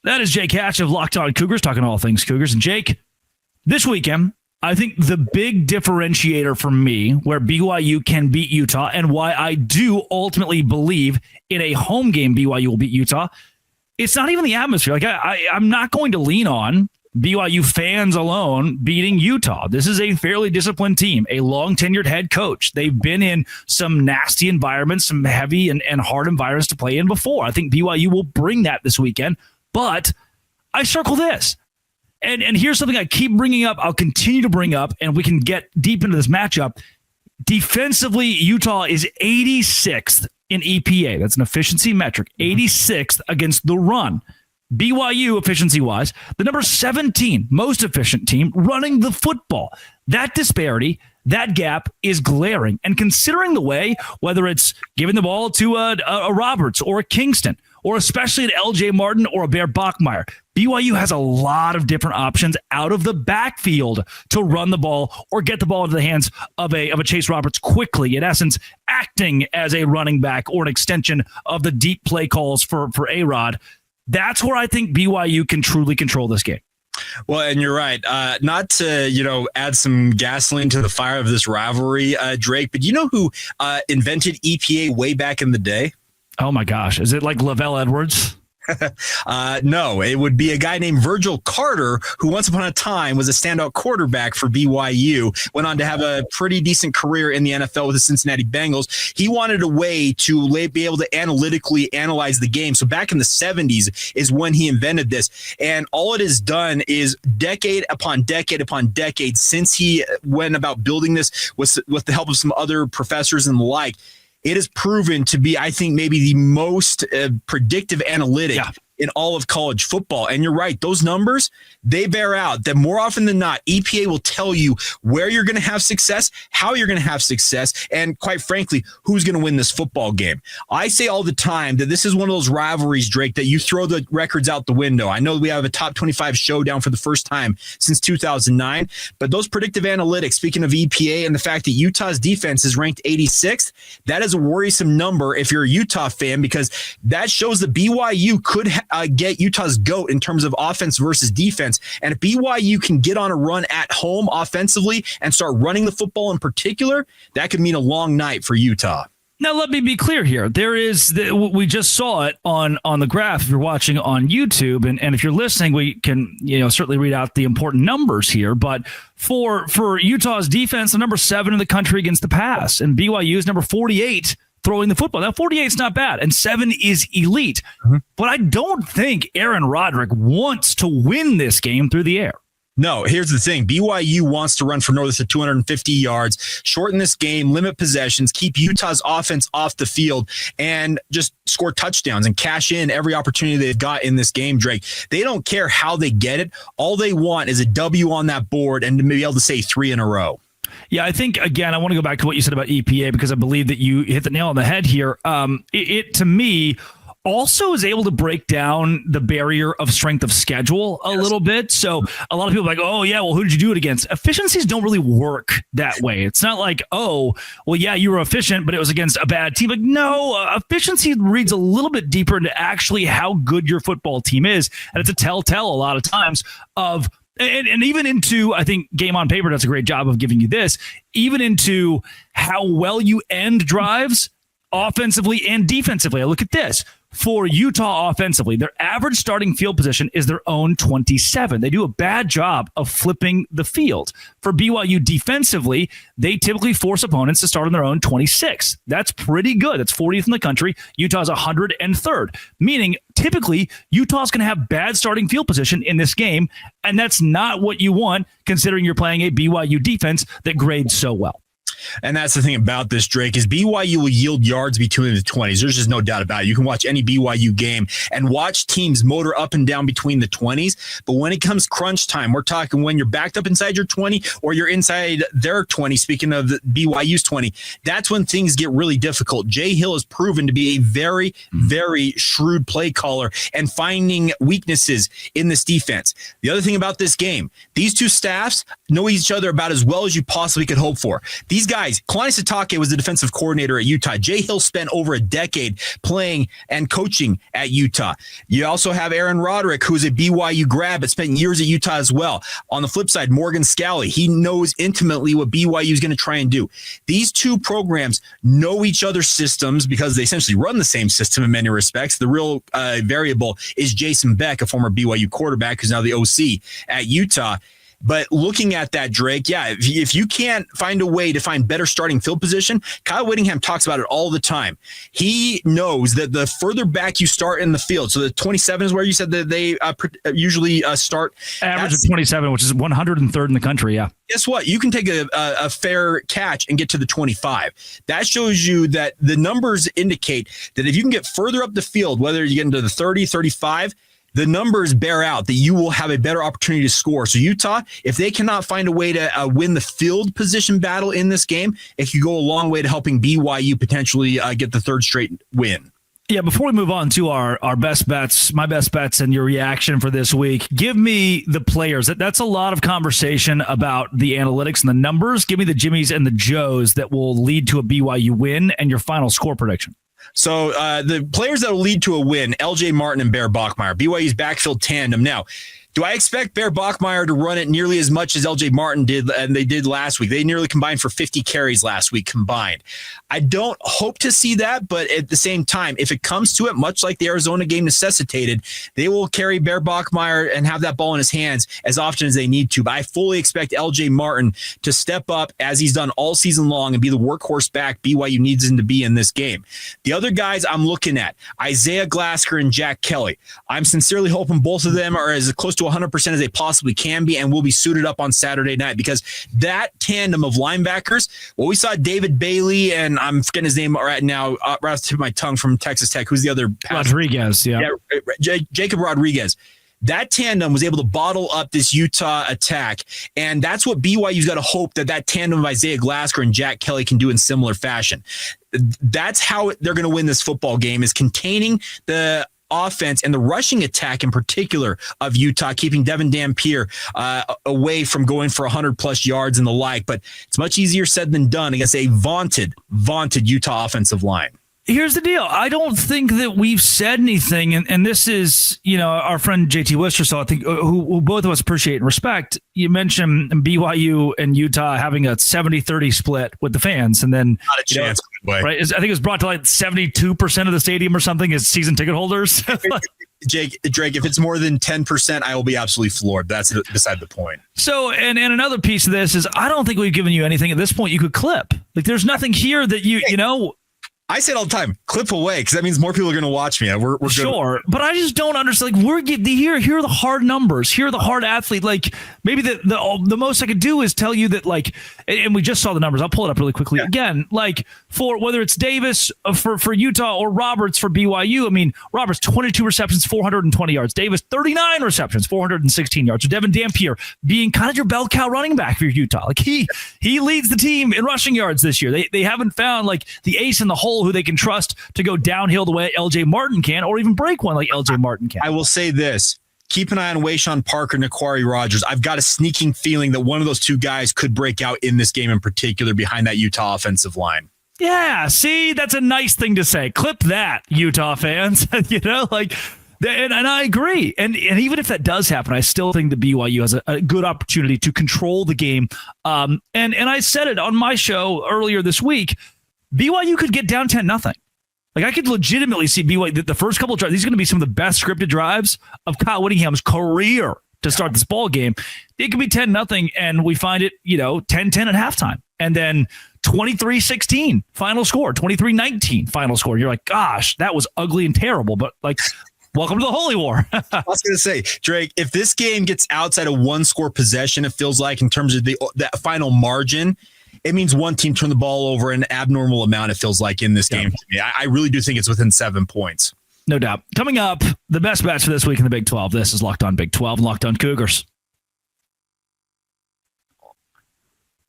That is Jake Hatch of Locked On Cougars, talking all things Cougars. And Jake, this weekend, I think the big differentiator for me where BYU can beat Utah and why I do ultimately believe in a home game BYU will beat Utah, it's not even the atmosphere. Like I'm not going to lean on BYU fans alone beating Utah. This is a fairly disciplined team, a long-tenured head coach. They've been in some nasty environments, some heavy and hard environments to play in before. I think BYU will bring that this weekend, but I circle this. And here's something I keep bringing up, I'll continue to bring up, and we can get deep into this matchup. Defensively, Utah is 86th in EPA. That's an efficiency metric. 86th against the run. BYU, efficiency-wise, the number 17 most efficient team running the football. That disparity, that gap is glaring. And considering the way, whether it's giving the ball to a Roberts or a Kingston, or especially an LJ Martin or a Bear Bachmeier, BYU has a lot of different options out of the backfield to run the ball or get the ball into the hands of a Chase Roberts quickly, in essence, acting as a running back or an extension of the deep play calls for A-Rod. That's where I think BYU can truly control this game. Well, and you're right. Not to, add some gasoline to the fire of this rivalry, Drake, but you know who invented EPA way back in the day? Oh, my gosh. Is it like LaVell Edwards? No, it would be a guy named Virgil Carter, who once upon a time was a standout quarterback for BYU, went on to have a pretty decent career in the NFL with the Cincinnati Bengals. He wanted a way to be able to analytically analyze the game. So back in the 70s is when he invented this. And all it has done is decade upon decade upon decade since he went about building this with the help of some other professors and the like. It has proven to be, I think, maybe the most predictive analytic in all of college football. And you're right, those numbers, they bear out that more often than not, EPA will tell you where you're going to have success, how you're going to have success, and quite frankly, who's going to win this football game. I say all the time that this is one of those rivalries, Drake, that you throw the records out the window. I know we have a top 25 showdown for the first time since 2009, but those predictive analytics, speaking of EPA and the fact that Utah's defense is ranked 86th, that is a worrisome number if you're a Utah fan, because that shows that BYU could get Utah's GOAT in terms of offense versus defense. And if BYU can get on a run at home offensively and start running the football in particular, that could mean a long night for Utah. Now, let me be clear here. We just saw it on the graph if you're watching on YouTube. And if you're listening, we can certainly read out the important numbers here. But for Utah's defense, the number 7 in the country against the pass. And BYU is number 48 throwing the football. Now, 48 is not bad, and 7 is elite. Mm-hmm. But I don't think Aaron Roderick wants to win this game through the air. No, here's the thing. BYU wants to run for north of 250 yards, shorten this game, limit possessions, keep Utah's offense off the field, and just score touchdowns and cash in every opportunity they've got in this game, Drake. They don't care how they get it. All they want is a W on that board and to be able to say 3 in a row. Yeah, I think, again, I want to go back to what you said about EPA because I believe that you hit the nail on the head here. It to me, also is able to break down the barrier of strength of schedule a little bit. So a lot of people are like, oh, yeah, well, who did you do it against? Efficiencies don't really work that way. It's not like, oh, well, yeah, you were efficient, but it was against a bad team. Like, no, efficiency reads a little bit deeper into actually how good your football team is. And it's a telltale a lot of times of and even into, I think Game on Paper does a great job of giving you this, even into how well you end drives offensively and defensively. I look at this. For Utah offensively, their average starting field position is their own 27. They do a bad job of flipping the field. For BYU defensively, they typically force opponents to start on their own 26. That's pretty good. That's 40th in the country. Utah's 103rd, meaning typically Utah's going to have bad starting field position in this game, and that's not what you want considering you're playing a BYU defense that grades so well. And that's the thing about this, Drake, is BYU will yield yards between the 20s. There's just no doubt about it. You can watch any BYU game and watch teams motor up and down between the 20s. But when it comes crunch time, we're talking when you're backed up inside your 20 or you're inside their 20, speaking of the BYU's 20, that's when things get really difficult. Jay Hill has proven to be a very, very shrewd play caller and finding weaknesses in this defense. The other thing about this game, these two staffs know each other about as well as you possibly could hope for. These these guys, Kalani Sitake was the defensive coordinator at Utah. Jay Hill spent over a decade playing and coaching at Utah. You also have Aaron Roderick, who's a BYU grad, but spent years at Utah as well. On the flip side, Morgan Scalley, he knows intimately what BYU is going to try and do. These two programs know each other's systems because they essentially run the same system in many respects. The real variable is Jason Beck, a former BYU quarterback who's now the OC at Utah. But looking at that, Drake, yeah, if you can't find a way to find better starting field position, Kyle Whittingham talks about it all the time. He knows that the further back you start in the field, so the 27 is where you said that they usually start. Average of 27, which is 103rd in the country, yeah. Guess what? You can take a fair catch and get to the 25. That shows you that the numbers indicate that if you can get further up the field, whether you get into the 30, 35, the numbers bear out that you will have a better opportunity to score. So Utah, if they cannot find a way to win the field position battle in this game, it could go a long way to helping BYU potentially get the third straight win. Yeah, before we move on to our best bets, my best bets and your reaction for this week, give me the players. That's a lot of conversation about the analytics and the numbers. Give me the Jimmies and the Joes that will lead to a BYU win and your final score prediction. So the players that will lead to a win, LJ Martin and Bear Bachmeier, BYU's backfield tandem. Now, do I expect Bear Bachmeier to run it nearly as much as LJ Martin did, and they did last week? They nearly combined for 50 carries last week combined. I don't hope to see that, but at the same time, if it comes to it, much like the Arizona game necessitated, they will carry Bear Bachmeier and have that ball in his hands as often as they need to. But I fully expect LJ Martin to step up as he's done all season long and be the workhorse back BYU needs him to be in this game. The other guys I'm looking at, Isaiah Glasker and Jack Kelly. I'm sincerely hoping both of them are as close to 100% as they possibly can be and will be suited up on Saturday night, because that tandem of linebackers, well, we saw David Bailey and I'm forgetting his name right now, right off the tip of my tongue, from Texas Tech. Who's the other? Rodriguez, yeah. Jacob Rodriguez. That tandem was able to bottle up this Utah attack, and that's what BYU's got to hope that tandem of Isaiah Glasker and Jack Kelly can do in similar fashion. That's how they're going to win this football game, is containing the offense and the rushing attack in particular of Utah, keeping Devin Dampier away from going for 100-plus yards and the like. But it's much easier said than done against a vaunted Utah offensive line. Here's the deal. I don't think that we've said anything, and this is, our friend JT Wister, so I think who both of us appreciate and respect. You mentioned BYU and Utah having a 70-30 split with the fans, and then not a chance, right? I think it was brought to like 72% of the stadium or something as season ticket holders. Drake, if it's more than 10%, I will be absolutely floored. That's beside the point. So, and another piece of this is I don't think we've given you anything at this point you could clip. Like, there's nothing here that you know. I say it all the time, clip away, because that means more people are going to watch me. We're sure, but I just don't understand. Like, here are the hard numbers. Here are the hard athlete. Like, maybe the most I could do is tell you that, like, and we just saw the numbers. I'll pull it up really quickly again. Like, for whether it's Davis for Utah or Roberts for BYU. I mean, Roberts 22 receptions, 420 yards. Davis 39 receptions, 416 yards. So Devin Dampier being kind of your bell cow running back for Utah. Like, he leads the team in rushing yards this year. They haven't found like the ace in the hole who they can trust to go downhill the way LJ Martin can, or even break one like LJ Martin can. I will say this. Keep an eye on Wayshawn Parker, Naquari Rogers. I've got a sneaking feeling that one of those two guys could break out in this game in particular behind that Utah offensive line. Yeah, see, that's a nice thing to say. Clip that, Utah fans. And I agree. And even if that does happen, I still think the BYU has a good opportunity to control the game. And I said it on my show earlier this week. BYU could get down 10-0. Like, I could legitimately see BYU, the first couple of drives, these are going to be some of the best scripted drives of Kyle Whittingham's career to start this ball game. It could be 10-0, and we find it, 10-10 at halftime. And then 23-16 final score, 23-19 final score. You're like, gosh, that was ugly and terrible. But, like, welcome to the Holy War. I was going to say, Drake, if this game gets outside of one-score possession, it feels like, in terms of that final margin, it means one team turned the ball over an abnormal amount, it feels like, in this game to me. I really do think it's within 7 points. No doubt. Coming up, the best bets for this week in the Big 12. This is Locked On Big 12 and Locked On Cougars.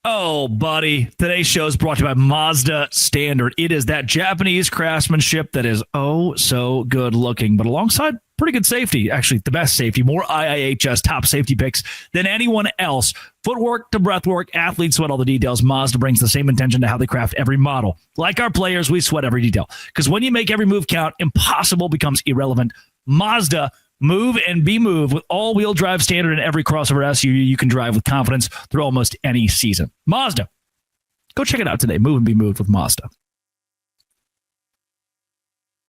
Oh, buddy. Today's show is brought to you by Mazda Standard. It is that Japanese craftsmanship that is oh so good looking, but alongside pretty good safety, actually the best safety, more IIHS top safety picks than anyone else. Footwork to breathwork, athletes sweat all the details. Mazda brings the same intention to how they craft every model. Like our players, we sweat every detail. Because when you make every move count, impossible becomes irrelevant. Mazda, move and be moved with all-wheel drive standard in every crossover SUV you can drive with confidence through almost any season. Mazda. Go check it out today. Move and be moved with Mazda.